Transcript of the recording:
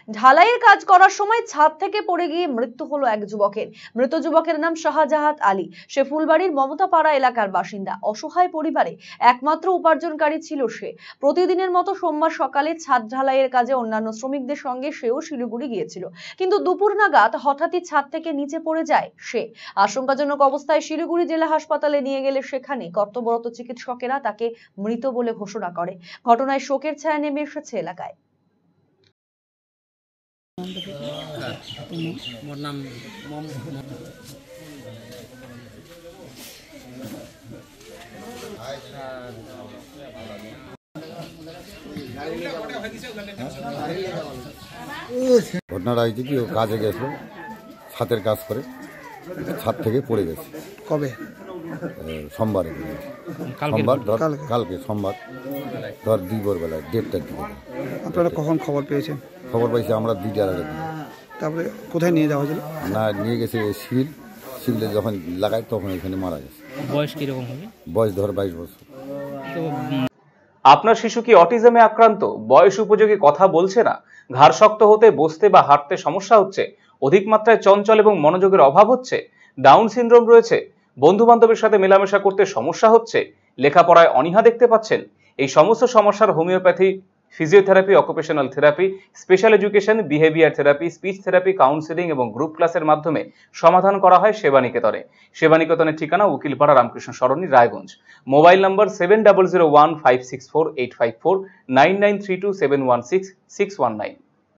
ঢালাইয়ের কাজ করার সময় ছাদ থেকে পড়ে গিয়ে মৃত্যু হলো এক যুবকের। মৃত যুবকের নাম শাহজাহান আলী। সে ফুলবাড়ির মমতাপাড়া এলাকার বাসিন্দা। অসহায় পরিবারে একমাত্র উপার্জনকারী ছিল সে। প্রতিদিনের মতো সোমবার সকালে ছাদ ঢালাইয়ের কাজে অন্যান্য শ্রমিকদের সঙ্গে সেও শিলিগুড়ি গিয়েছিল, কিন্তু দুপুর নাগাদ হঠাৎই ছাদ থেকে নিচে পড়ে যায় সে। আশঙ্কাজনক অবস্থায় শিলিগুড়ি জেলা হাসপাতালে নিয়ে গেলে সেখানে কর্তব্যরত চিকিৎসকেরা তাকে মৃত বলে ঘোষণা করে। ঘটনায় শোকের ছায়া নেমে এসেছে এলাকায়। ঘটনাটা হয়েছে কি, ও কাজে গেছিল, ছাদের কাজ করে ছাদ থেকে পড়ে গেছে। কবে? সোমবারে। সোমবার ধর, কালকে সোমবার ধর দুপুর বেলায় 1:30টার দিকে। আপনারা কখন খবর পেয়েছেন? খবর পাইছি আমরা 2টার আগে। তারপরে কোথায় নিয়ে যাওয়া হয়েছিল? না, নিয়ে গেছে সিভিলে যখন লাগায় তখন এখানে মারা গেছে। বয়স কিরকম হবে? বয়স ধর 22 বছর। আপনার শিশু কি অটিজমে আক্রান্ত? বয়স উপযোগী কথা বলছে না, ঘাড় শক্ত হতে, বসতে বা হাঁটতে সমস্যা হচ্ছে, অধিক মাত্রায় চঞ্চল এবং মনোযোগের অভাব হচ্ছে, ডাউন সিনড্রোম রয়েছে, বন্ধু বান্ধবের সাথে মেলামেশা করতে সমস্যা হচ্ছে, লেখাপড়ায় অনীহা দেখতে পাচ্ছেন? এই সমস্ত সমস্যার homeopathy, physiotherapy, occupational therapy, special education, behaviour therapy, speech therapy, counselling এবং গ্রুপ ক্লাসের মাধ্যমে সমাধান করা হয় সেবানিকেতনে। সেবানিকেতনের ঠিকানা উকিলপাড়া রামকৃষ্ণ সরণি, রায়গঞ্জ। Mobile number 7001564854, 9932716619।